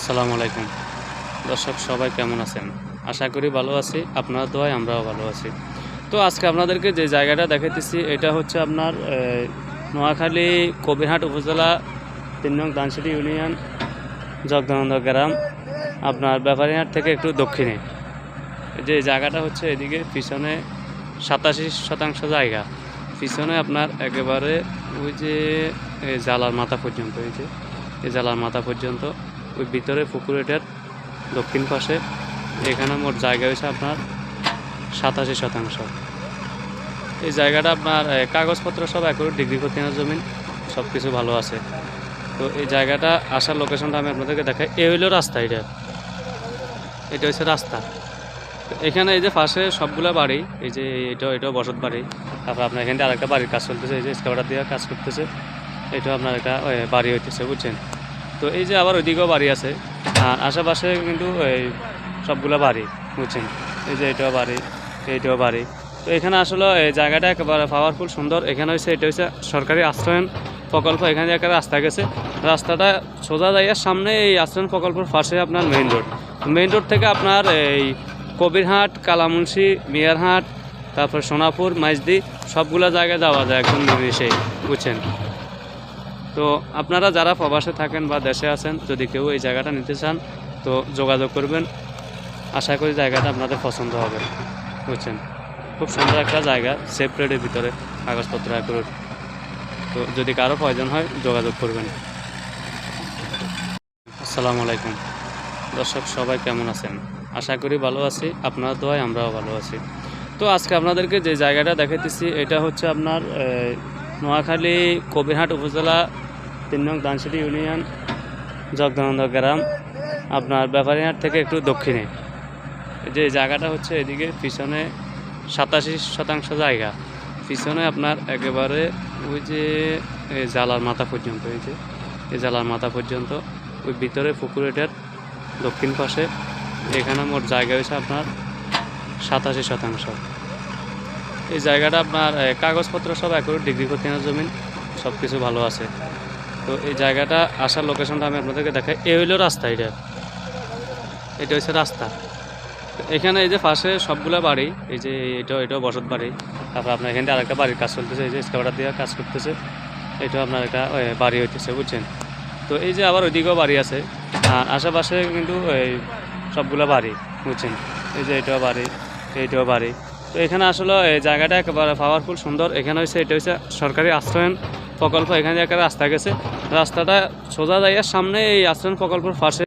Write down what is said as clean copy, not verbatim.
আসসালামু আলাইকুম দর্শক, সবাই কেমন আছেন? আশা করি ভালো আছি। আপনার দোয়ায় আমরাও ভালো আছি। তো আজকে আপনাদেরকে যে জায়গাটা দেখাইতেছি এটা হচ্ছে আপনার নোয়াখালী কবিরহাট উপজেলা ৩ নং ধানসিঁড়ি ইউনিয়ন জগদানন্দ গ্রাম, আপনার ব্যাপারীহাট থেকে একটু দক্ষিণে। যে জায়গাটা হচ্ছে এদিকে পিছনে 87% জায়গা, পিছনে আপনার একেবারে ওই যে জালার মাথা পর্যন্ত, এই জালার মাথা পর্যন্ত, ওই ভিতরে পুকুরেটার দক্ষিণ পাশে এখানে মোট জায়গা হয়েছে আপনার 87%। এই জায়গাটা আপনার কাগজপত্র সব একর ডিগ্রি করতে জমিন, সব কিছু ভালো আছে। তো এই জায়গাটা আসার লোকেশনটা আমি আপনাদেরকে দেখাই। এই হইলো রাস্তা, এটা হচ্ছে রাস্তা। এখানে এই যে পাশে সবগুলো বাড়ি, এই যে এটাও বসত বাড়ি। তারপর আপনার এখান থেকে আরেকটা বাড়ির কাজ চলতেছে, এই যে স্কাউটার দিয়ে কাজ করতেছে, এটাও আপনার একটা বাড়ি হইতেছে, বুঝছেন? তো এই যে আবার ওইদিকেও বাড়ি আছে, আর আশেপাশে কিন্তু এই সবগুলো বাড়ি, বুঝছেন? এই যে এটাও বাড়ি, এইটাও বাড়ি। তো এখানে আসলে এই জায়গাটা একেবারে পাওয়ারফুল, সুন্দর। এখানে হচ্ছে এটা হচ্ছে সরকারি আশ্রয়ন প্রকল্প। এখানে একটা রাস্তা গেছে, রাস্তাটা সোজা যাইয়ার সামনে এই আশ্রয়ন প্রকল্পের পাশে আপনার মেইন রোড থেকে আপনার এই কবিরহাট, কালামুন্সি, মিয়ারহাট, তারপর সোনাপুর, মাইজদি সবগুলো জায়গায় যাওয়া যায় একদম নিমিষেই, বুঝছেন? তো আপনারা যারা প্রবাসে থাকেন বা দেশে আছেন, যদি কেউ এই জায়গাটা নিতে চান তো যোগাযোগ করবেন। আশা করি জায়গাটা আপনাদের পছন্দ হবে, বুঝছেন? খুব সুন্দর একটা জায়গা, সেফ রেটের ভিতরে, কাগজপত্র অ্যাকুরেট। তো যদি কারো প্রয়োজন হয় যোগাযোগ করবেন। আসসালামু আলাইকুম দর্শক, সবাই কেমন আছেন? আশা করি ভালো আছি। আপনার দোয়ায় আমরাও ভালো আছি। তো আজকে আপনাদেরকে যে জায়গাটা দেখাইতেছি এটা হচ্ছে আপনার নোয়াখালী কবিরহাট উপজেলা ৩ নং ধানসিঁড়ি ইউনিয়ন জগদানন্দ গ্রাম, আপনার ব্যাপারীহাট থেকে একটু দক্ষিণে। যে জায়গাটা হচ্ছে এদিকে পিছনে 87% জায়গা, পিছনে আপনার একেবারে ওই যে জালার মাথা পর্যন্ত, এই জালার মাথা পর্যন্ত, ওই ভিতরে পুকুরেটার দক্ষিণ পাশে এখানে মোট জায়গা হয়েছে আপনার 87%। এই জায়গাটা আপনার কাগজপত্র সব একর ডিগ্রি করতে জমিন, সব কিছু ভালো আছে। তো এই জায়গাটা আসার লোকেশনটা আমি আপনাদেরকে দেখাই। এই হইলো রাস্তা, এটা হচ্ছে রাস্তা। এখানে এই যে পাশে সবগুলো বাড়ি, এই যে এটাও বসত বাড়ি। তারপর আপনার এখান থেকে আরেকটা বাড়ির কাজ চলতেছে, এই যে স্কাউটার দিয়ে কাজ করতেছে, এটাও আপনার একটা বাড়ি হইতেছে, বুঝছেন? তো এই যে আবার ওইদিকেও বাড়ি আছে, আর আশেপাশে কিন্তু এই সবগুলো বাড়ি, বুঝছেন? এই যে এটাও বাড়ি, এইটাও বাড়ি। তো এখানে আসলে এই জায়গাটা একেবারে পাওয়ারফুল, সুন্দর। এখানে হচ্ছে এটা হচ্ছে সরকারি আশ্রয়ন প্রকল্প। এখানে একটা রাস্তা গেছে, রাস্তাটা সোজা যাইয়ার সামনে এই আশ্রয়ন প্রকল্পের পাশে